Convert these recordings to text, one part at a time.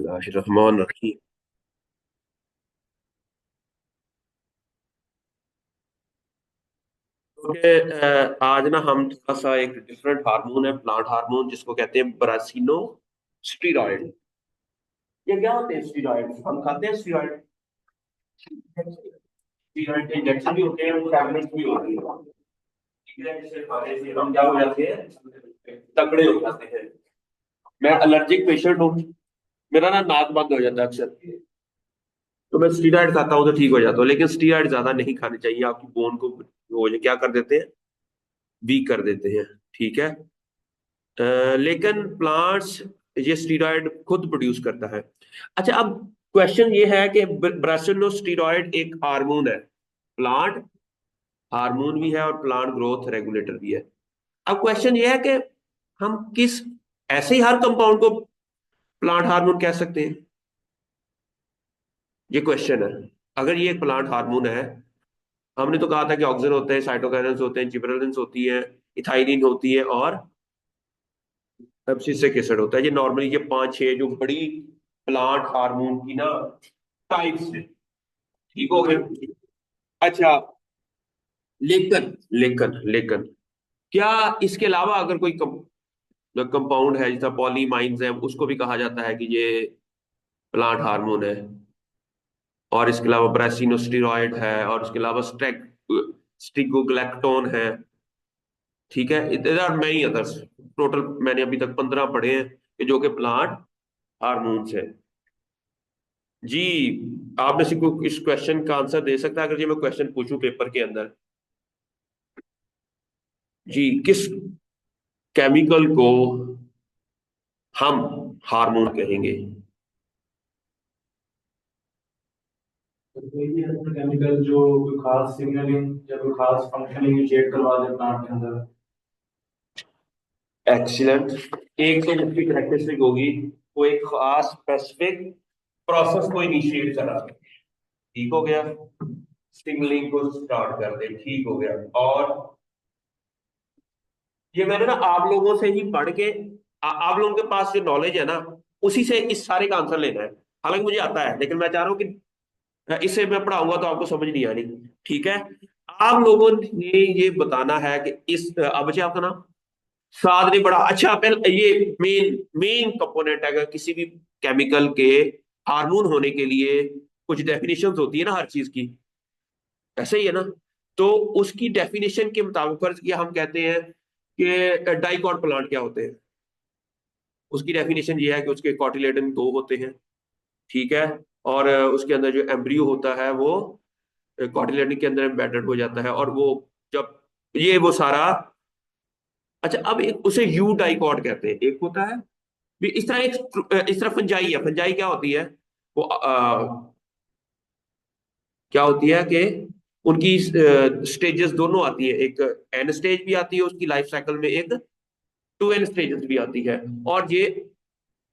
रहमान रहीम। Okay. आज ना हम थोड़ा सा एक डिफरेंट हार्मोन है, प्लांट हार्मोन, जिसको कहते हैं ब्रासिनो स्टीरॉयड। ये क्या होते हैं स्टीरॉयड? हम खाते हैं स्टीरॉयड। स्टीरॉयड के इंजेक्शन भी होते हैं, टैबलेट्स भी होती है। ठीक है, जिसे खाने से हम क्या हो जाते हैं, तगड़े हो जाते हैं। मैं एलर्जिक पेशेंट हूँ, मेरा ना नाक बंद हो जाता है अक्सर। तो मैं स्टीरॉयड खाता हूँ तो ठीक हो जाता हूँ, लेकिन स्टीरॉयड ज्यादा नहीं खाने चाहिए, आपकी बोन को वो क्या कर देते हैं, वीक कर देते हैं। ठीक है। लेकिन प्लांट्स ये स्टीरॉयड खुद प्रोड्यूस करता है। अच्छा, अब क्वेश्चन ये है कि ब्रासिलोस्टेरॉयड एक हार्मोन है, प्लांट हार्मोन भी है और प्लांट ग्रोथ रेगुलेटर भी है। अब क्वेश्चन ये है कि हम किस ऐसे ही हर कंपाउंड को प्लांट हार्मोन कह सकते हैं? ये क्वेश्चन है। अगर ये एक प्लांट हार्मोन है, हमने तो कहा था कि ऑक्सीजन होते हैं, साइटोकाइनेंस होते हैं, जिबरेलिन्स होती है, इथाइलिन होती है और एब्सिसिक एसिड होता है। ये नॉर्मली ये पांच छह जो बड़ी प्लांट हार्मोन की ना टाइप्स है। ठीक हो गए। अच्छा, लेकिन लेकिन क्या इसके अलावा अगर कोई कंपाउंड है, जैसा पॉलीमाइंस है, उसको भी कहा जाता है कि ये प्लांट हार्मोन है? और इसके अलावा ब्रासिनोस्टेरॉइड है, और इसके अलावा स्टिगोग्लैक्टोन है। ठीक है, there are many others. Total मैंने अभी तक 15 पढ़े हैं कि जो कि प्लांट हार्मोन्स है। जी, आप में से कोई इस क्वेश्चन का आंसर दे सकता है अगर ये मैं क्वेश्चन पूछूं पेपर के अंदर? जी, किस केमिकल को हम हार्मोन कहेंगे? तो कोई भी ऐसा केमिकल जो कोई खास सिग्नलिंग या कोई खास फंक्शन इनिशिएट करवा दे प्लांट के अंदर। एक्सीलेंट। एक तो उसकी कैरेक्टरिस्टिक होगी, वो एक खास स्पेसिफिक प्रोसेस को इनिशिएट करा। ठीक हो गया। सिग्नलिंग को स्टार्ट कर दे, ठीक हो गया। और ये मैंने ना आप लोगों से ही पढ़ के आप लोगों के पास जो नॉलेज है ना, उसी से इस सारे का आंसर लेना है। हालांकि मुझे आता है, लेकिन मैं चाह रहा हूँ कि इसे मैं पढ़ाऊंगा तो आपको समझ नहीं आनी। ठीक है। आप लोगों ने ये बताना है कि इस अब बच्चे आपका नाम साद ने बड़ा अच्छा पहले ये मेन मेन कंपोनेंट है, अगर किसी भी केमिकल के हार्मोन होने के लिए कुछ डेफिनेशंस होती है ना हर चीज की, ऐसे ही है ना? तो उसकी डेफिनेशन के मुताबिक फर्ज किया हम कहते हैं कि डाइकॉट प्लांट क्या होते हैं। उसकी डेफिनेशन ये है कि उसके कॉटिलेडन दो होते हैं। ठीक है। और उसके अंदर जो एम्ब्रियो होता है वो कॉटिलेडन के अंदर एम्बेडेड हो जाता है, और वो जब ये वो सारा। अच्छा, अब एक उसे यू डाइकॉट कहते हैं, एक होता है भी इस तरह एक इस तरह फंजाई है। फंजाई क्या होती है? वो क्या होती है कि उनकी स्टेजेस दोनों आती है, एक एन स्टेज भी आती है उसकी लाइफ साइकिल में, एक टू एन स्टेजेस भी आती है। और ये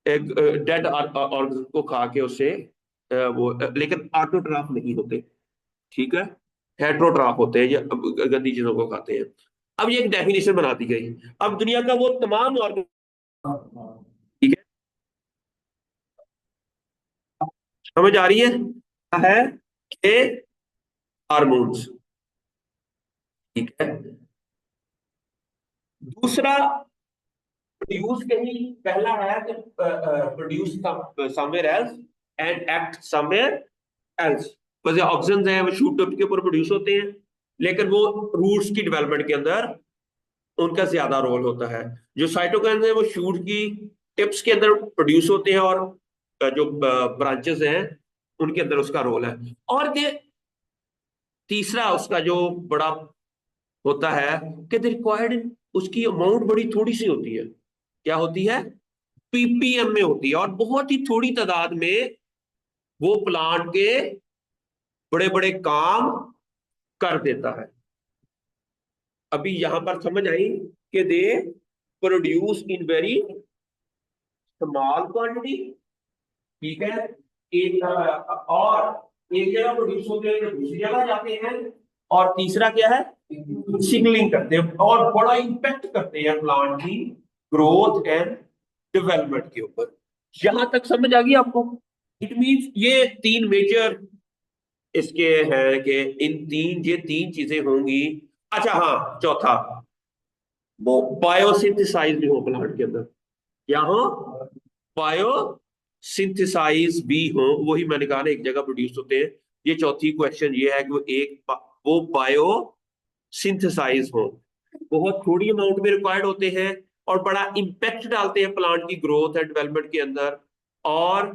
एक डेड ऑर्गन को खा के उससे लेकिन ऑटोट्राफ नहीं होते। ठीक है। हेट्रोट्राफ होते हैं, ये गंदी चीजों को खाते हैं। अब ये एक डेफिनेशन बना दी गई। अब दुनिया का वो तमाम ऑर्गन। ठीक है, समझ आ रही है कि हार्मोन्स। ठीक है। दूसरा, प्रोड्यूस कहीं पहला है कि produce somewhere else and act somewhere else. वैसे ऑक्सीजन है वो शूट टिप के ऊपर प्रोड्यूस होते हैं, लेकिन वो रूट्स की डेवलपमेंट के अंदर उनका ज्यादा रोल होता है। जो साइटोकाइन्स है वो शूट की टिप्स के अंदर प्रोड्यूस होते हैं, और जो ब्रांचेस हैं उनके अंदर उसका रोल है। और ये तीसरा उसका जो बड़ा होता है कि द रिक्वायर्ड उसकी अमाउंट बड़ी थोड़ी सी होती है। क्या होती है? पीपीएम में होती है, और बहुत ही थोड़ी तादाद में वो प्लांट के बड़े बड़े काम कर देता है। अभी यहां पर समझ आई कि they produce in very small quantity. ठीक है। एक और एक जगह प्रोड्यूस होते हैं तो दूसरी जगह जाते हैं। और तीसरा क्या है? सिग्नलिंग करते हैं और बड़ा इम्पैक्ट करते हैं प्लांट की ग्रोथ एंड डेवलपमेंट के ऊपर। यहां तक समझ आ गई आपको? इट मींस ये तीन मेजर इसके हैं कि ये तीन चीजें होंगी। अच्छा हाँ, चौथा, वो बायोसिंथेसाइज भी हो प्लांट के अंदर, क्या हो? बायोसिंथेसाइज भी हो, वही मैंने कहा ना, एक जगह प्रोड्यूस होते हैं। ये चौथी क्वेश्चन ये है कि वो बायो सिंथेसाइज हो, बहुत थोड़ी अमाउंट में रिक्वायर्ड होते हैं और बड़ा इम्पैक्ट डालते हैं प्लांट की ग्रोथ एंड डेवलपमेंट के अंदर। और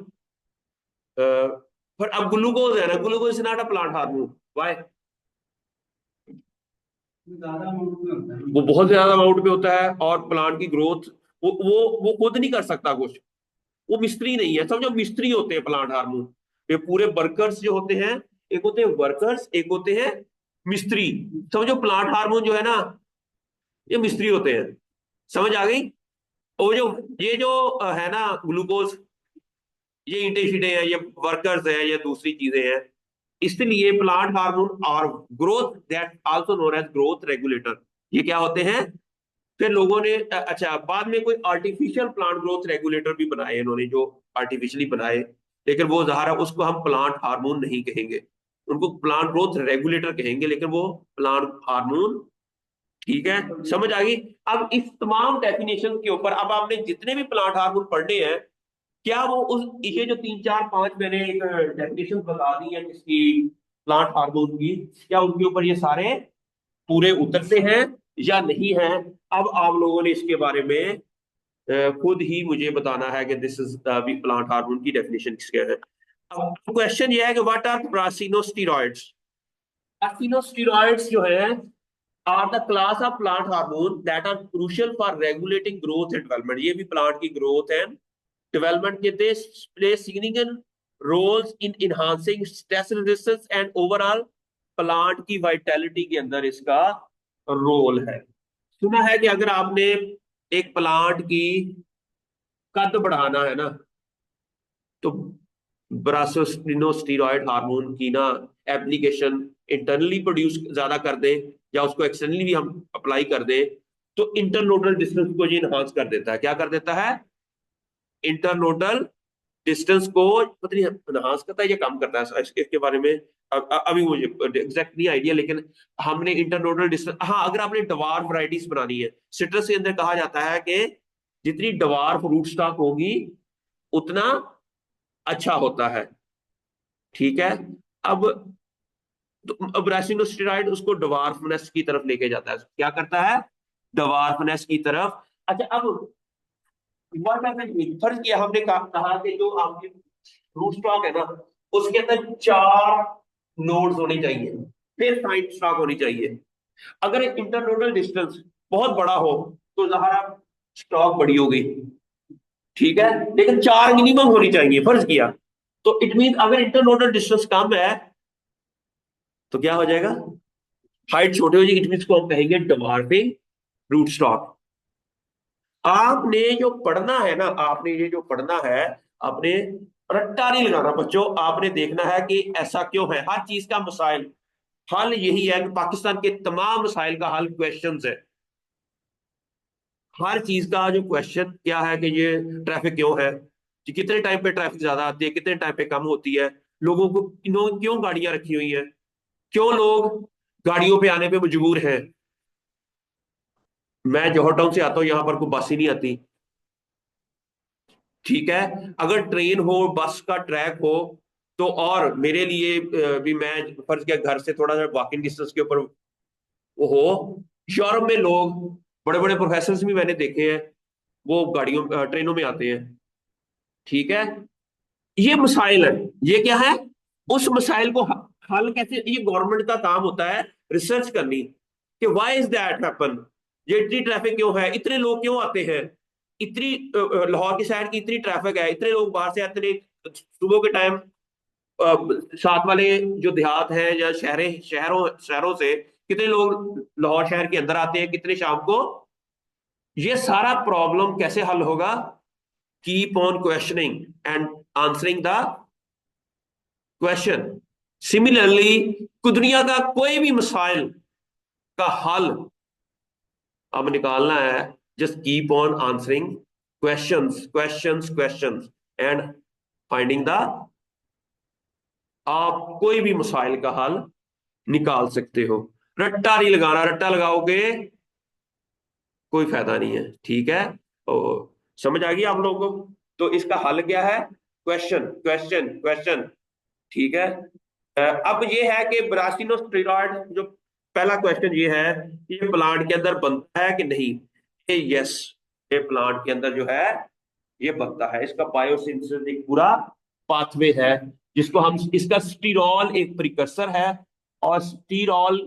पर अब ग्लूकोज है ना, glucose is not a plant hormone. Why? ज्यादा अमाउंट में होता है। वो बहुत ज्यादा अमाउंट में होता है और प्लांट की ग्रोथ, वो खुद नहीं कर सकता कुछ। वो मिस्त्री नहीं है, समझो मिस्त्री होते हैं प्लांट हार्मोन। ये पूरे वर्कर्स जो होते हैं, एक होते हैं वर्कर्स, एक होते हैं मिस्त्री। समझो प्लांट हार्मोन जो है ना, ये मिस्त्री होते हैं। समझ आ गई? और जो ये जो है ना ग्लूकोज, ये ईंटे शीटे हैं, ये वर्कर्स हैं, ये दूसरी चीजें हैं। इसलिए प्लांट हार्मोन और growth, that also known as growth regulator, ये क्या होते हैं? फिर लोगों ने अच्छा बाद में कोई आर्टिफिशियल प्लांट ग्रोथ रेगुलेटर भी बनाए इन्होंने, जो आर्टिफिशियली बनाए, लेकिन वो ज़ाहिर है उसको हम प्लांट हार्मोन नहीं कहेंगे, उनको प्लांट ग्रोथ रेगुलेटर कहेंगे, लेकिन वो प्लांट हार्मोन। ठीक है, समझ आ गई? अब इस तमाम डेफिनेशन के ऊपर अब आपने जितने भी प्लांट हार्मोन पढ़ने हैं, क्या वो उस, ये जो तीन चार पांच मैंने एक डेफिनेशन बता दी है जिसकी, प्लांट हार्मोन की, क्या उनके ऊपर ये सारे पूरे उतरते हैं या नहीं है? अब आप लोगों ने इसके बारे में खुद ही मुझे बताना है कि दिस इज प्लांट हार्मोन की डेफिनेशन क्या है। अब क्वेश्चन ये है कि व्हाट आर प्रासिनोस्टेरॉइड्स? प्रासिनोस्टेरॉइड्स जो है are the class of plant hormone that are crucial for regulating growth and development. ये भी प्लांट की ग्रोथ एंड डेवलपमेंट के they play significant roles in enhancing stress resistance and overall plant की vitality के अंदर इसका रोल है। सुना है कि अगर आपने एक प्लांट की कद बढ़ाना है ना, तो ब्रासिनोस्टेरॉइड हार्मोन की ना एप्लीकेशन इंटरनली प्रोड्यूस ज्यादा कर दें या उसको एक्सटर्नली भी हम अप्लाई कर दें, तो इंटरनोडल डिस्टेंस को ये इनहांस कर देता है। क्या कर देता है? इंटरनोडल डिस्टेंस को पता नहीं इनहांस करता है या कम करता है, इसके बारे में अभी मुझे एग्जैक्ट नहीं आइडिया, लेकिन हमने इंटरनोडल डिस्टेंस, हाँ, अगर आपने डवार्फ वैरायटीज बनानी है, सिट्रस के अंदर कहा जाता है कि जितनी डवार्फ रूट स्टॉक होगी उतना अच्छा होता है। ठीक है, अब अब रेसिनोस्टेरॉइड उसको डवार्फनेस की तरफ लेके जाता है, क्या करता है? डवार्फनेस की तरफ। अच्छा, अब व्हाट हैपेंड, फर्ज किया हमने कहा कि जो आपकी रूट स्टॉक है ना, उसके अंदर चार नोड्स होने चाहिए, फिर साइड स्टॉक होनी चाहिए। अगर इंटरनोडल डिस्टेंस बहुत बड़ा हो तो ज़ाहिर स्टॉक बड़ी होगी। ठीक है, लेकिन चार मिनिमम होनी चाहिए, फर्ज किया। तो इट मीन अगर इंटरनोडल डिस्टेंस कम है तो क्या हो जाएगा? हाइट छोटी हो जाएगी, इट मीन को हम कहेंगे डवार्फिंग रूट स्टॉक। आपने जो पढ़ना है ना, आपने ये जो पढ़ना है, आपने रट्टा नहीं लगाना बच्चों, आपने देखना है कि ऐसा क्यों है। हर चीज का मसाइल हल यही है कि पाकिस्तान के तमाम मसाइल का हल क्वेश्चंस है। हर चीज का जो क्वेश्चन क्या है कि ये ट्रैफिक क्यों है, कि कितने टाइम पे ट्रैफिक ज्यादा आती है, कितने टाइम पे कम होती है, लोगों को इन्होंने क्यों गाड़ियां रखी हुई हैं, क्यों लोग गाड़ियों पे आने पे मजबूर हैं। मैं जौहर टाउन से आता हूँ, यहाँ पर कोई बस ही नहीं आती। ठीक है, अगर ट्रेन हो, बस का ट्रैक हो, तो और मेरे लिए भी, मैं फर्ज किया घर से थोड़ा सा वॉकिंग डिस्टेंस के ऊपर वो हो। यूरोप में लोग, बड़े बड़े प्रोफेसर भी मैंने देखे हैं, वो गाड़ियों ट्रेनों में आते हैं। ठीक है, ये मसाइल है, ये क्या है? उस मसाइल को हल कैसे, ये गवर्नमेंट का काम होता है रिसर्च करनी कि व्हाई इज दैट हैपन, ये इतनी ट्रैफिक क्यों है, इतने लोग क्यों आते हैं, इतनी लाहौर की साइड की इतनी ट्रैफिक है, इतने लोग बाहर से आते हैं सुबह के टाइम, साथ वाले जो देहात हैं या शहरों शहरों से कितने लोग लाहौर शहर के अंदर आते हैं, कितने शाम को। ये सारा प्रॉब्लम कैसे हल होगा? Keep on questioning and answering the question. Similarly दुनिया का कोई भी मसाइल का हल अब निकालना है, just keep on answering questions questions questions and finding the, आप कोई भी मसाइल का हल निकाल सकते हो। रट्टा नहीं लगाना, रट्टा लगाओगे कोई फायदा नहीं है, ठीक है। ओ, समझ आ गई आप लोगों को? तो इसका हल क्या है? क्वेश्चन क्वेश्चन क्वेश्चन, ठीक है। अब ये है कि ब्रासिनोस्टेरॉइड, जो पहला क्वेश्चन ये है कि ये प्लांट के अंदर बनता है कि नहीं। ये यस, ये प्लांट के अंदर जो है ये बनता है। इसका बायोसिंथेसिस एक पूरा पाथवे है, जिसको हम, इसका स्टीरॉल एक प्रिकर्सर है, और स्टीरॉल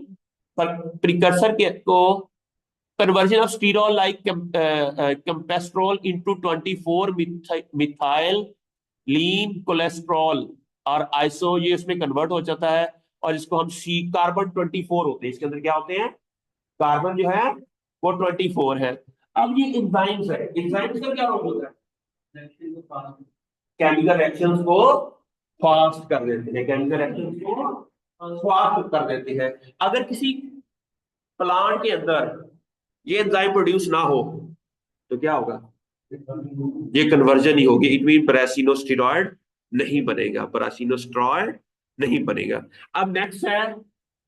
प्रिकर्सर के को conversion of sterol like campestrol into 24 methyl lean cholesterol और आइसो, ये इसमें कन्वर्ट हो जाता है। और इसको हम सी, कार्बन 24 होते हैं इसके अंदर, क्या होते हैं? कार्बन जो है वो 24 है। अब ये एंजाइम्स है, एंजाइम्स का क्या रोल होता है? केमिकल रिएक्शंस को फास्ट कर देते हैं, केमिकल रिएक्शंस को फास्ट कर देते हैं। अगर किसी प्लांट के अंदर ये एंजाइम प्रोड्यूस ना हो तो क्या होगा? ये कन्वर्जन नहीं होगी, इट मीन ब्रासिनोस्टेरॉइड नहीं बनेगा, ब्रासिनोस्टेरॉइड नहीं बनेगा। अब नेक्स्ट है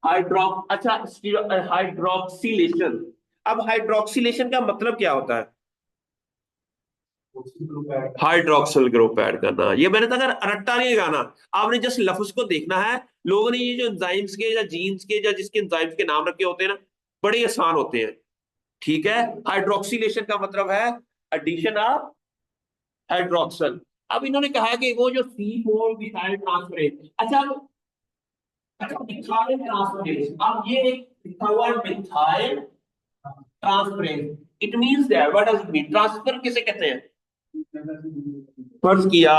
अच्छा, हाइड्रोक्सिलेशन। अब हाइड्रोक्सिलेशन का मतलब क्या होता है? हाइड्रोक्सिल ग्रुप ऐड करना। ये मैंने तो अगर रट्टा नहीं लगाना, आपने जस्ट लफ्ज को देखना है। लोगों ने ये जो एंजाइम्स के या जीन्स के या जिसके एंजाइम्स के नाम रखे होते हैं ना, बड़े आसान होते हैं, ठीक है। हाइड्रोक्सिलेशन का मतलब है एडिशन ऑफ हाइड्रोक्सल। अब इन्होंने कहा है कि वो जो C4 मिथाइल ट्रांसफरेज, अच्छा मिथाइल ट्रांसफरेज, अब ये एक लिखा हुआ है methyl transferase, it means that what does it mean? Transfer किसे कहते हैं? फर्ज किया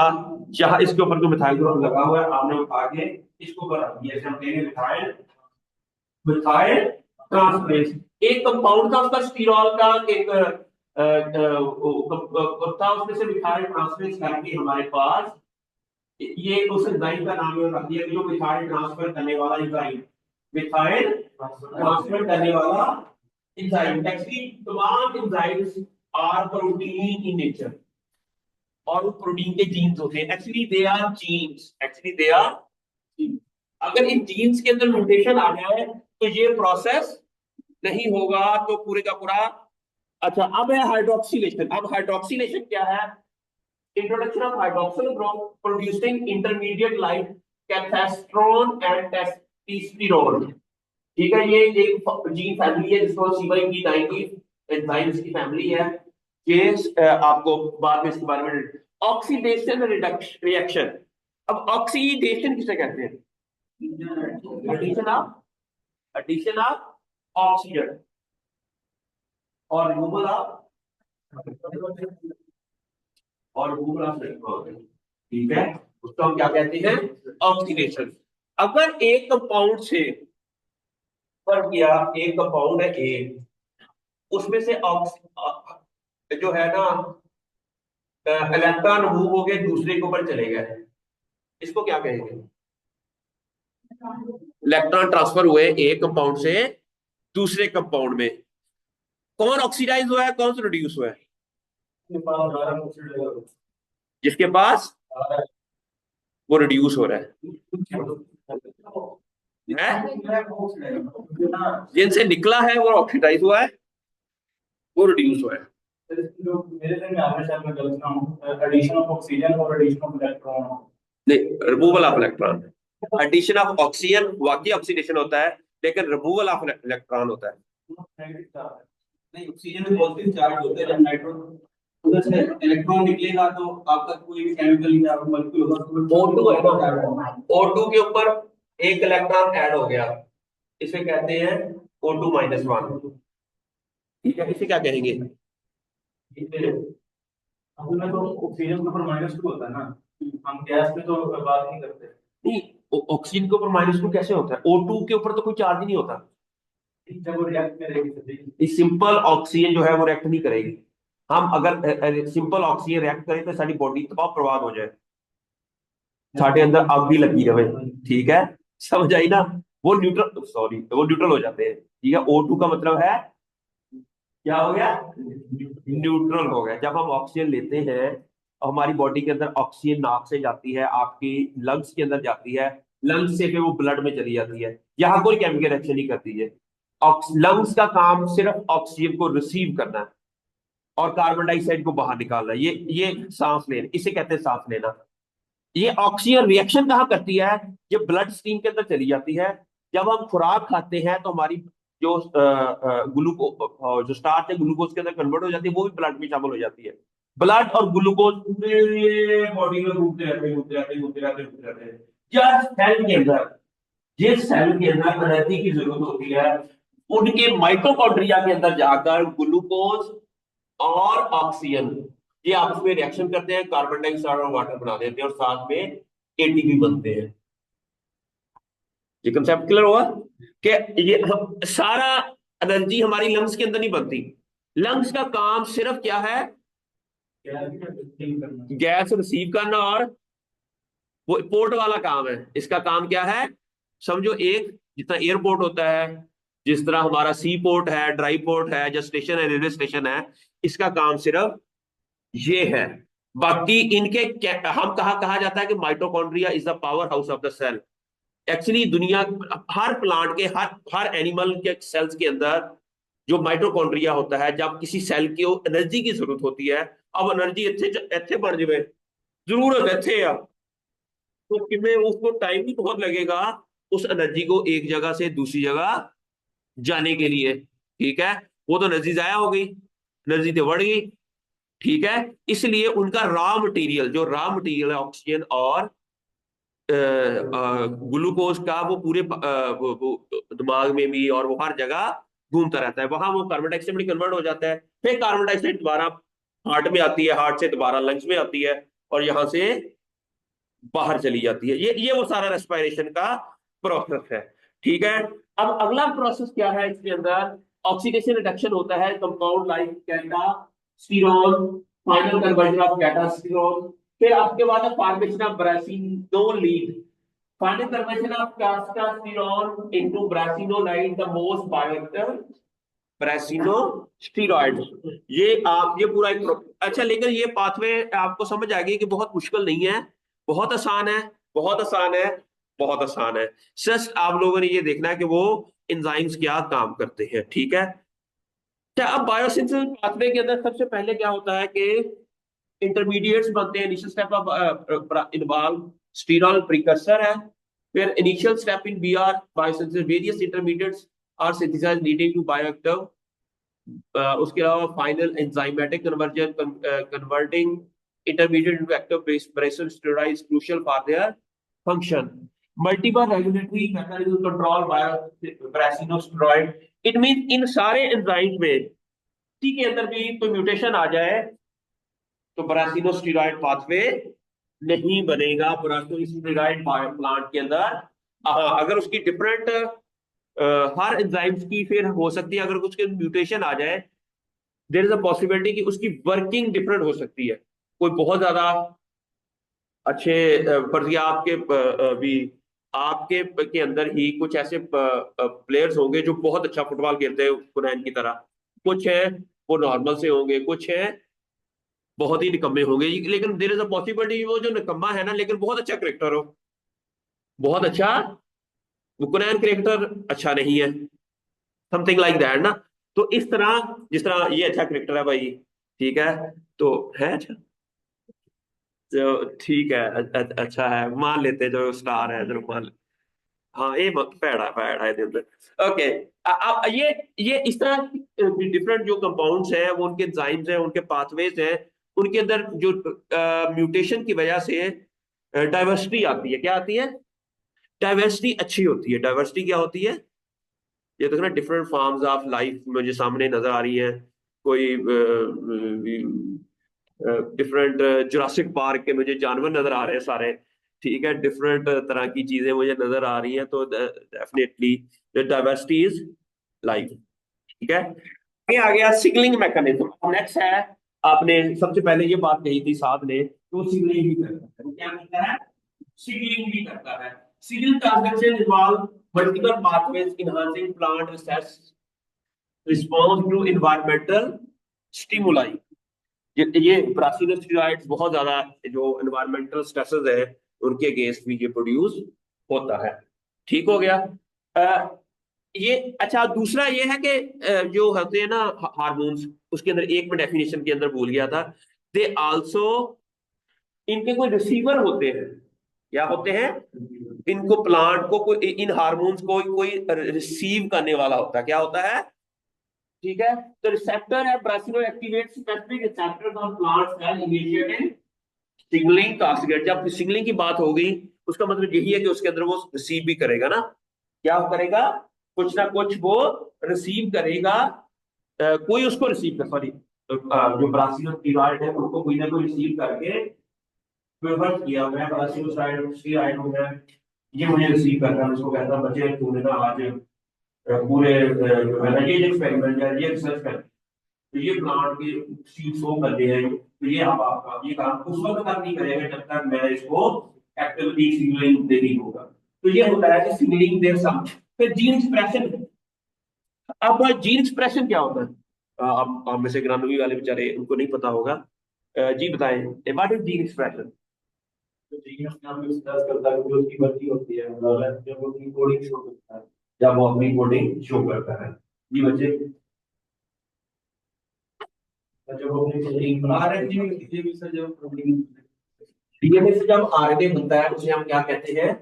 जहां इसके ऊपर जो मिथाइल ग्रुप लगा हुआ है, आपने उठा के इसको ऊपर रख दिया, हम कहेंगे मिथाइल, मिथाइल ट्रांसफरेज। एक कंपाउंड था उसका स्टीरॉल का, एक था, उसमें से मिथाइल ट्रांसफरेज करके हमारे पास ये उस एंजाइम का नाम रख दिया जो मिथाइल ट्रांसफर करने वाला एंजाइम, मिथाइल ट्रांसफर करने वाला एंजाइम। एक्चुअली तमाम enzymes are protein in nature, और वो प्रोटीन के जीन्स होते हैं। Actually they are genes, actually they are, अगर इन जीन्स के अंदर म्यूटेशन आ जाए तो ये प्रोसेस नहीं होगा, तो पूरे का पूरा। अच्छा, अब है हाइड्रोक्सिलेशन। अब हाइड्रोक्सिलेशन क्या है? Introduction of hydroxyl group producing intermediate like cathasterone and teasterone, ठीक है। ये एक जीन फैमिली है जिसको CYP90 एंजाइम्स की फैमिली है। ये आपको बाद में इसके बारे में। Oxidation reaction. अब ऑक्सीडेशन किसे कहते हैं? एडिशन ऑफ ऑक्सीजन और रिमूवल ऑफ, और रिमूवल ऑफ इलेक्ट्रॉन, ठीक है। उसको हम क्या कहते हैं? ऑक्सीडेशन। अगर एक कंपाउंड से, पर किया एक कंपाउंड है ए, उसमें से जो है ना इलेक्ट्रॉन मूव हो गए दूसरे के ऊपर चले गए, इसको क्या कहेंगे? इलेक्ट्रॉन ट्रांसफर हुए एक कंपाउंड से दूसरे कंपाउंड में। कौन ऑक्सीडाइज हुआ है, कौन सा रिड्यूस हुआ है? जिसके पास वो रिड्यूस हो रहा है? जिनसे निकला है वो ऑक्सीडाइज हुआ है, वो रिड्यूस हुआ है। मेरे में हमेशा मैं गलत ना हूं, एडिशन ऑफ ऑक्सीजन और एडिशन ऑफ इलेक्ट्रॉन। नहीं, removal of electron. Addition of oxygen वाकई ऑक्सीडेशन होता है, लेकिन रिमूवल ऑफ इलेक्ट्रॉन होता है। नहीं, ऑक्सीजन में पॉजिटिव चार्ज होते हैं, जब नाइट्रोजन उधर से इलेक्ट्रॉन निकलेगा तो आपका कोई भी केमिकल या मॉलिक्यूल होगा, O2 है ना, O2 के ऊपर एक इलेक्ट्रॉन ऐड हो गया, इसे कहते हैं O2-1, ठीक है। इसे क्या कहेंगे? में तो ऑक्सीजन के ऊपर -2 होता है ना, हम गैस पे तो बात नहीं करते। नहीं, ऑक्सीजन के ऊपर -2 कैसे होता है? O2 के ऊपर तो कोई चार्ज नहीं होता। जब वो रिएक्ट करेगी सिंपल ऑक्सीजन जो है वो रिएक्ट नहीं करेगी। हम अगर सिंपल ऑक्सीजन रिएक्ट करें तो सारी बॉडी तबाह बर्बाद हो जाए, साढ़े अंदर आग भी लगी रहे, ठीक है। समझ आई ना? वो न्यूट्रल, सॉरी, वो न्यूट्रल हो जाते हैं, ठीक है। O2 का मतलब है क्या हो गया? न्यूट्रल हो गया। जब हम ऑक्सीजन लेते हैं हमारी बॉडी के अंदर ऑक्सीजन नाक से जाती है, आपकी लंग्स के अंदर जाती है, लंग्स से फिर वो ब्लड में चली जाती है। यहाँ कोई केमिकल रिएक्शन नहीं करती है। लंग्स का काम सिर्फ ऑक्सीजन को रिसीव करना है और कार्बन डाइऑक्साइड को बाहर निकालना है। ये सांस लेना, इसे कहते हैं सांस लेना। ये ऑक्सीजन रिएक्शन कहाँ करती है? ये ब्लड स्ट्रीम के अंदर चली जाती है। जब हम खुराक खाते हैं तो हमारी जो ग्लूको जो स्टार्च है ग्लूकोज के अंदर कन्वर्ट हो जाती है, वो भी ब्लड में शामिल हो जाती है। ब्लड और ग्लूकोज पूरे बॉडी में घूमते रहते हैं, घूमते रहते हैं, घूमते रहते हैं, घूमते रहते हैं। जिस सेल के अंदर जिस सेल के अंदर एनर्जी की जरूरत होती है, उनके माइटोकॉन्ड्रिया के अंदर जाकर ग्लूकोज और ऑक्सीजन ये आपस में रिएक्शन करते हैं, कार्बन डाइऑक्साइड और वाटर बना देते हैं और साथ में एटीपी बनते हैं। ये कंसेप्ट क्लियर हुआ कि ये सारा एनर्जी हमारी लंग्स के अंदर नहीं बनती। लंग्स का काम सिर्फ क्या है? गैस रिसीव करना, और वो पोर्ट वाला काम है। इसका काम क्या है? समझो एक जितना एयरपोर्ट होता है, जिस तरह हमारा सी पोर्ट है, ड्राई पोर्ट है, जो स्टेशन है, रेलवे स्टेशन है, इसका काम सिर्फ ये है। बाकी इनके हम कहा जाता है कि mitochondria is the power house of the cell. Actually दुनिया हर प्लांट के हर एनिमल के सेल्स के अंदर जो माइटोकॉन्ड्रिया होता है, जब किसी सेल को एनर्जी की जरूरत होती है, अब एनर्जी इतने बढ़ जाए, जरूरत इतने आ, तो किमें उसको टाइम भी बहुत लगेगा उस एनर्जी को एक जगह से दूसरी जगह जाने के लिए। ठीक है, वो तो एनर्जी जाया हो गई, एनर्जी तो बढ़ गई। ठीक है, इसलिए उनका रॉ मटेरियल है ऑक्सीजन और ग्लूकोज का, वो पूरे वो दिमाग में भी और वो हर जगह घूमता रहता है। वहां वो कार्बन डाइऑक्साइड में कन्वर्ट हो जाता है, फिर कार्बन डाइऑक्साइड दोबारा हार्ट में आती है, हार्ट से दोबारा लंग्स में आती है और यहां से बाहर चली जाती है। ये वो सारा रेस्पिरेशन का प्रोसेस है। ठीक है, अब अगला प्रोसेस क्या है इसके अंदर? ऑक्सीडेशन रिडक्शन होता है, compound like castasterone, final conversion of castasterone. फिर आपके बाद formation of brassinolide, final conversion of castasterone into brassinolide, the most bioactive brassinosteroid. ये पूरा एक अच्छा, लेकिन ये पाथवे आपको समझ आ गई कि बहुत मुश्किल नहीं है, बहुत आसान है, बहुत आसान है, बहुत आसान है। जस्ट आप लोगों ने ये देखना है कि वो एंजाइम्स क्या काम करते हैं। ठीक है, क्या अब बायोसिंथेसिस पाथवे के अंदर सबसे पहले क्या होता है कि इंटरमीडिएट्स बनते हैं। Initial step of involve sterol precursor है। फिर initial step in BR biosynthesis, various intermediates are synthesised leading to bioactive. उसके अलावा final enzymatic conversion, converting intermediate into active brachiosaurid is crucial for their function. Multiple regulatory mechanism control by brachiosaurid. It means इन सारे enzyme में किसी के अंदर भी कोई mutation आ जाए तो ब्रासिनोस्टेरॉइड पाथवे नहीं बनेगा। ब्रासिनोस्टेरॉइड प्लांट के अंदर अगर उसकी डिफरेंट हर एंजाइम्स की फिर हो सकती है, अगर कुछ म्यूटेशन आ जाए, देयर इज अ पॉसिबिलिटी कि उसकी वर्किंग डिफरेंट हो सकती है। कोई बहुत ज्यादा अच्छे फर्जी आपके भी आपके के अंदर ही कुछ ऐसे प्लेयर्स होंगे जो बहुत अच्छा फुटबॉल खेलते हैं कुनैन की तरह, कुछ है वो नॉर्मल से होंगे, कुछ है बहुत ही निकम्मे होंगे। लेकिन देयर इज अ पॉसिबिलिटी वो जो निकम्मा है ना, लेकिन बहुत अच्छा क्रिकेटर हो, बहुत अच्छा, वो कुनैन क्रिकेटर अच्छा नहीं है, समथिंग लाइक दैट ना। तो इस तरह, जिस तरह ये अच्छा क्रिकेटर है भाई, ठीक है, तो है अच्छा, तो ठीक है, अच्छा है, मान लेते हैं, जो स्टार है जो मान। हाँ, ये पैड़ा है दिन। ओके, ये इस तरह डिफरेंट जो कंपाउंड्स हैं, वो उनके एंजाइम्स हैं, उनके पाथवेज हैं, उनके अंदर जो म्यूटेशन की वजह से डाइवर्सिटी आती है। क्या आती है? डाइवर्सिटी अच्छी होती है। डाइवर्सिटी क्या होती है? ये देखो ना, डिफरेंट फॉर्म्स ऑफ लाइफ मुझे सामने नजर आ रही है। कोई डिफरेंट जुरासिक पार्क के मुझे जानवर नजर आ रहे हैं सारे। ठीक है, डिफरेंट तरह की चीजें मुझे नजर आ रही हैं, तो डेफिनेटली डाइवर्सिटी इज लाइफ। ठीक है, आगे आ गया सिग्नलिंग मैकेनिज्म। नेक्स्ट है, आपने सबसे पहले ये बात कही थी साथ ने, तो सिग्नलिंग भी करता है। वो क्या करता है? सिग्नलिंग भी करता है। Signal transduction involve multiple pathways enhancing plant research response to environmental stimuli. ये ब्रासिनोस्टेरॉइड्स बहुत ज्यादा जो एनवायरमेंटल स्ट्रेसेस है उनके अगेंस्ट भी ये प्रोड्यूस होता है। ठीक हो गया। ये अच्छा, दूसरा ये है कि जो होते हैं ना हार्मोन्स, उसके अंदर एक मैं डेफिनेशन के अंदर भूल गया था, दे आल्सो, इनके कोई रिसीवर होते हैं। क्या होते हैं? इनको प्लांट को कोई, इन हार्मोन्स को कोई रिसीव करने वाला होता है। क्या होता है? ठीक है। तो रिसेप्टर है, brassino activate specific receptors on plant cell initiating signalling cascade. जब सिग्नलिंग की बात होगी उसका मतलब यही है कि उसके अंदर वो रिसीव भी करेगा ना। क्या करेगा? कुछ ना कुछ वो रिसीव करेगा। कोई उसको रिसीव कर, सॉरी, जो ब्रासिनोस्टेरॉइड है उसको कोई ना कोई रिसीव करके प्रेफर किया। मैं ब्रासिनोस्टेरॉइड हूं, मैं ये मुझे रिसीव करना है, उसको कहता बच्चे तूने ना आज पूरे जो है ना ये एक्सपेरिमेंट है, ये रिसर्च कर, तो ये प्लांट की सीड सो कर दिया है, तो ये अब आपका ये काम उस वक्त तक नहीं करेगा जब तक मैं इसको एक्टिविटी सिग्नलिंग देनी होगा। तो ये होता है कि सिग्नलिंग देर सम। फिर जीन एक्सप्रेशन। अब जीन एक्सप्रेशन क्या होता है? आप में से ग्रानवी वाले बेचारे उनको नहीं पता होगा। जी बताएं, व्हाट इज जीन एक्सप्रेशन? तो जीन अपने आप में स्ट्रेस करता है, जो उसकी मर्जी होती है, मतलब जब वो अपनी कोडिंग शो करता है। जब वो अपनी कोडिंग शो करता है। जी बच्चे, तो जब वो अपनी कोडिंग बना आरएनए में ये भी सर जब प्रोटीन डीएनए से जब आरएनए बनता है उसे हम क्या कहते हैं?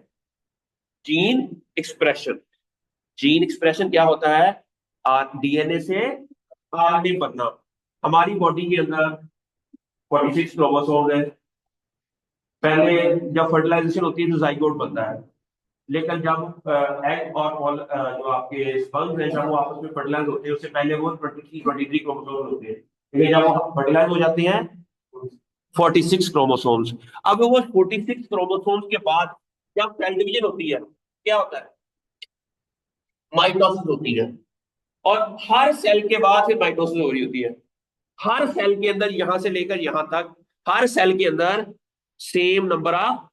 Gene expression. जीन एक्सप्रेशन क्या होता है? डीएनए से आरएनए बनना। हमारी बॉडी के अंदर 46 क्रोमोसोम है। पहले जब फर्टिलाइजेशन होती है तो जाइगोट बनता है, लेकिन जब एग और जो आपके स्पर्म्स हैं जब वो आपस में फर्टिलाइज होते हैं उससे पहले वो 23 क्रोमोसोम होते हैं, लेकिन जब वो फर्टिलाइज हो जाते हैं 46 क्रोमोसोम्स। अब वो 46 क्रोमोसोम्स के बाद जब सेल डिवीजन होती है क्या होता है? माइटोसिस होती है। और हर सेल के बाद फिर माइटोसिस हो रही होती है। हर सेल के अंदर यहां से लेकर यहां तक हर सेल के अंदर सेम नंबर ऑफ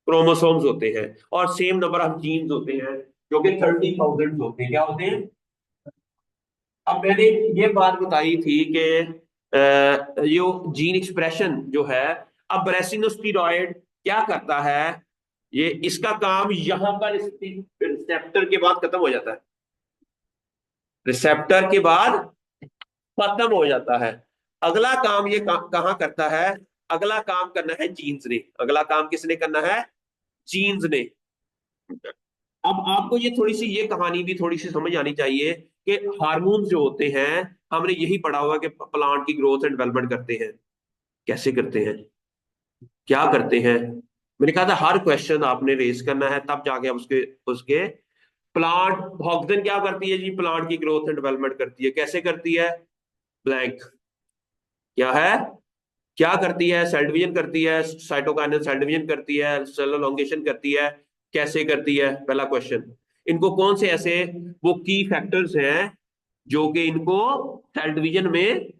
क्रोमोसोम्स होते हैं और सेम नंबर ऑफ जीन्स होते हैं, जो कि 30,000 होते हैं। क्या होते हैं? अब मैंने ये बात बताई थी कि ये जीन एक्सप्रेशन जो है, अब ब्रेसिनोस्टेरॉइड क्या करता है? ये इसका काम यहां पर रिसेप्टर के बाद खत्म हो जाता है। रिसेप्टर के बाद खत्म हो जाता है। अगला काम ये कहां करता है? अगला काम करना है जीन्स ने। अगला काम किसने करना है? जीन्स ने। अब आपको ये थोड़ी सी ये कहानी भी थोड़ी सी समझ आनी चाहिए कि हार्मोन्स जो होते हैं, हमने यही पढ़ा हुआ कि प्लांट की ग्रोथ एंड डेवलपमेंट करते हैं। कैसे करते हैं? क्या करते हैं? मैंने कहा था हर क्वेश्चन आपने रेज करना है, तब जाके आप उसके उसके प्लांट ऑक्सीजन क्या करती है जी? प्लांट की ग्रोथ एंड डेवलपमेंट करती है। कैसे करती है? ब्लैंक। क्या है? क्या करती है? सेल डिवीजन करती है, साइटोकाइनेसिस सेल डिवीजन करती है, सेल एलोंगेशन करती है। कैसे करती है? पहला क्वेश्चन। इनको कौन से ऐसे वो की फैक्टर्स हैं जो कि इनको सेल डिवीजन में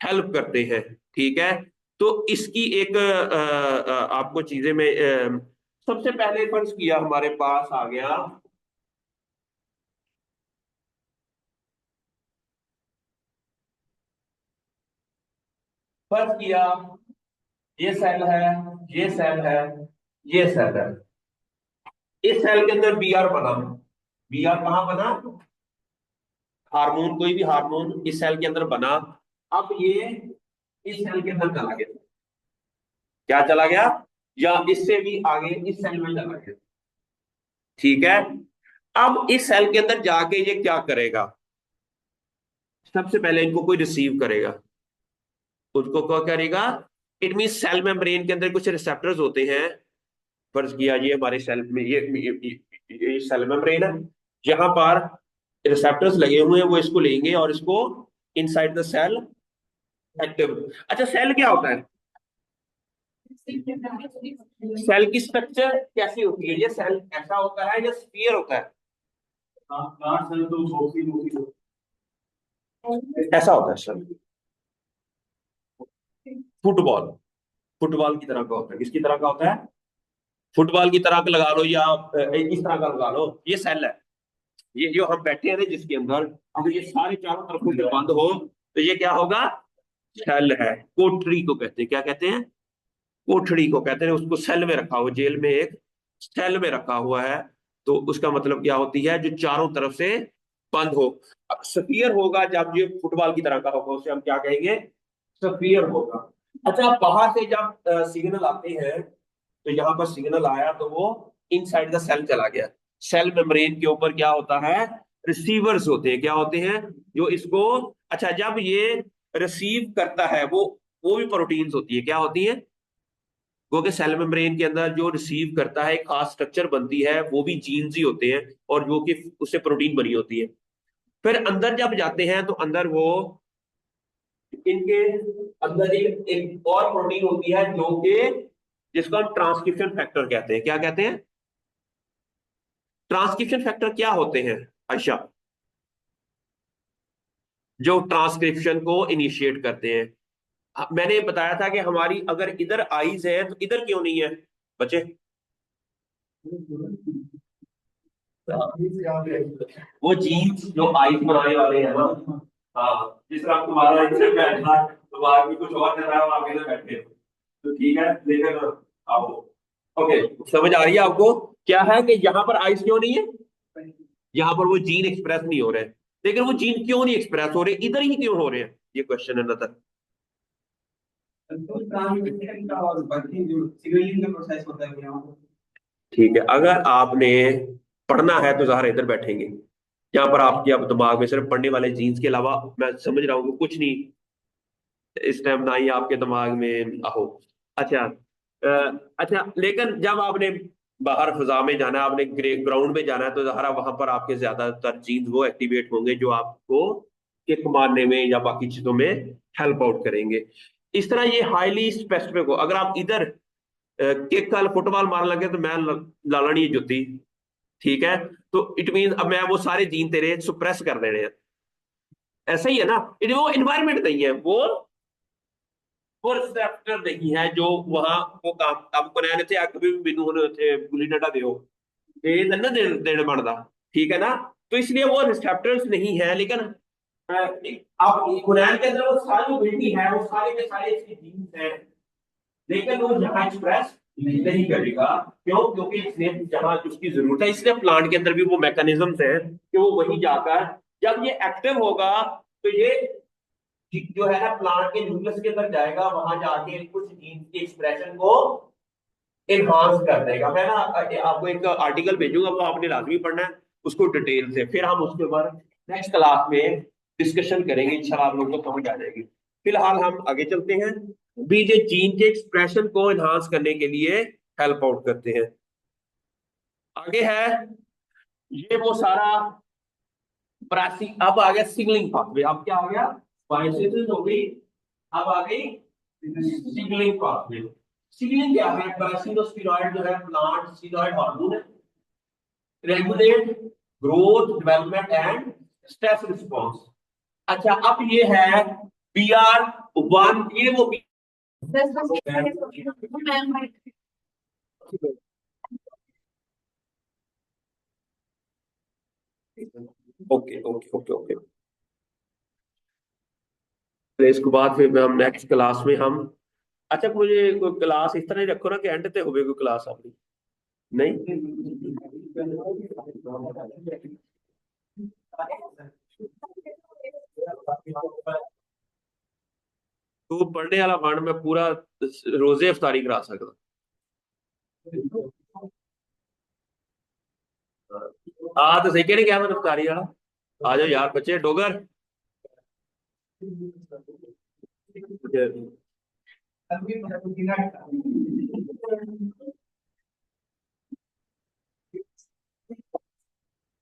हेल्प करते हैं? ठीक है। तो इसकी एक आपको चीजें में सबसे पहले फर्ज किया हमारे पास आ गया फर्ज किया, ये सेल है, ये सेल है, ये सेल है। इस सेल के अंदर बी आर बना। बी आर कहां बना? हार्मोन, कोई भी हार्मोन इस सेल के अंदर बना। अब ये इस सेल के अंदर चला गया। क्या चला गया? या इससे भी आगे इस सेल में चला गया। ठीक है। अब इस सेल के अंदर जाके ये क्या करेगा? सबसे पहले इनको कोई रिसीव करेगा। उसको क्या करेगा? इट मीन सेल मेम्ब्रेन के अंदर कुछ रिसेप्टर्स होते हैं। फर्ज किया ये हमारे सेल में ये सेल मेम्ब्रेन है, जहां पर रिसेप्टर्स लगे हुए हैं, वो इसको लेंगे और इसको इनसाइड द सेल एक्टिव। अच्छा, सेल क्या होता है? सेल की स्ट्रक्चर कैसी होती है? ये सेल ऐसा होता है या स्फीयर होता है? प्लांट सेल तो छोटी मोटी ऐसा होता है सर। फुटबॉल, फुटबॉल की तरह का होता है। किसकी तरह का होता है? फुटबॉल की तरह का लगा लो, या इस तरह का लगा लो। ये सेल है। ये जो हम बैठे हैं ना जिसके अंदर, अगर ये सारे चारों तरफ से बंद हो तो ये क्या होगा? सेल है, कोठरी को कहते हैं, क्या कहते हैं? कोठड़ी को कहते हैं, उसको सेल में रखा हुआ, जेल में एक सेल में रखा हुआ है। तो उसका मतलब क्या होती है? जो चारों तरफ से बंद हो। अब स्फीयर होगा, जब ये फुटबॉल की तरह का होगा उसे हम क्या कहेंगे? स्फीयर होगा। अच्छा, बाहर से जब सिग्नल आते हैं, तो यहाँ पर सिग्नल आया तो वो इनसाइड द सेल चला गया। सेल मेम्ब्रेन के ऊपर क्या होता है? रिसीवर्स होते हैं, क्या होते हैं? जो इसको, अच्छा, जब ये रिसीव करता है, वो भी प्रोटीन्स होती है, क्या होती है? क्योंकि सेल मेम्ब्रेन के अंदर जो रिसीव करता है एक खास स्ट्रक्चर बनती है, वो भी जीन्स ही होते हैं, और जो कि उससे प्रोटीन बनी होती है। फिर अंदर जब जाते हैं तो अंदर वो, इनके अंदर एक और प्रोटीन होती है जो कि, जिसको हम ट्रांसक्रिप्शन फैक्टर कहते हैं, क्या कहते हैं? ट्रांसक्रिप्शन फैक्टर क्या होते हैं आयशा? जो ट्रांसक्रिप्शन को इनिशिएट करते हैं। मैंने बताया था कि हमारी अगर इधर आईज है तो इधर क्यों नहीं है बच्चे? वो जीन्स जो आईज बनाने वाले हैं ना, हाँ, जिस तरह तुम्हारा इधर बैठना, तो बाहर भी कुछ और कर रहा है, आप इधर बैठे हो, तो ठीक है, लेकिन आओ, ओके, समझ आ रही है आपको? क्या है कि यहाँ पर आइस क्यों नहीं है? यहाँ पर वो जीन एक्सप्रेस नहीं हो रहे हैं। लेकिन वो जीन क्यों नहीं एक्सप्रेस हो रहे, इधर ही क्यों हो रहे हैं? ये क्वेश्चन है ना सर। ट्रांसमिशन का और बाकी जो सिग्नलिंग का प्रोसेस होता है यहाँ पर। ठीक है, अगर आपने पढ़ना है तो जहर इधर बैठेंगे। यहाँ पर आपके अब दिमाग में सिर्फ पढ़ने वाले जीन्स के अलावा, मैं समझ रहा हूँ कि कुछ नहीं इस टाइम ना ही आपके दिमाग में आहो। अच्छा, अच्छा, लेकिन जब आपने बाहर फिजा में जाना है, आपने ग्राउंड में जाना है, तो जहरा वहां पर आपके ज्यादातर जीन्स वो एक्टिवेट होंगे जो आपको किक मारने में या बाकी चीजों में हेल्प आउट करेंगे। इस तरह ये हाईली स्पेसिफिक हो। अगर आप इधर किक का फुटबॉल मारने लगे तो मैं लाला नहीं जुती, ठीक है? तो इट मीन अब मैं वो सारे जीन तेरे सुप्रेस कर देने हैं। ऐसा ही है ना, वो इन्वायरमेंट नहीं है, वो रिसेप्टर नहीं है जो वहां वो काम अब बनाने थे, कभी भी बिनू होने थे गुली डंडा दो, ये ना देने बनता, ठीक है ना? तो इसलिए वो रिसेप्टर्स नहीं है। लेकिन अब कुरैन के अंदर वो सारी बिल्डी है, वो सारे के सारे इसके जीन्स हैं, लेकिन वो यहाँ एक्सप्रेस नहीं करेगा। क्यों? क्योंकि इसने जहां उसकी जरूरत है, इसलिए प्लांट के अंदर भी वो मैकेनिज्म्स हैं कि वो वहीं जाकर, जब ये एक्टिव होगा, तो ये जो है ना प्लांट के न्यूक्लियस के अंदर जाएगा, वहां जाके कुछ जीन के एक्सप्रेशन को एनहांस कर देगा। मैं ना आपको एक आर्टिकल भेजूंगा, वो आपने लाजमी पढ़ना है उसको डिटेल से, फिर हम उसके ऊपर नेक्स्ट क्लास में डिस्कशन करेंगे, इंशाल्लाह आप लोगों को समझ आ जाएगी। फिलहाल हम आगे चलते हैं। बीजे जीन के एक्सप्रेशन को एनहांस करने के लिए हेल्प आउट करते हैं। आगे है ये वो सारा प्रासी, अब आ गया सिग्नलिंग पाथवे। अब क्या आ गया? बायोसिंथेसिस हो गई, अब आ गई सिग्नलिंग पाथवे। सिग्नलिंग क्या है? पैरासिनोस्टेरॉइड जो है प्लांट स्टेरॉइड हार्मोन है, regulate growth development and stress response. अच्छा, अब ये है BR1, ये वो ओके ओके ओके ओके। तो इसके बाद फिर हम नेक्स्ट क्लास में हम, अच्छा, मुझे कोई क्लास इस तरह ही रखो ना कि एंड ते होवे कोई क्लास अपनी, नहीं? तो पढ़ने वाला वन मैं पूरा रोजे इफ्तारी करा सकता। हाँ तो सही कहने क्या मैं इफ्तारी वाला, आ जाओ यार बच्चे डोगर।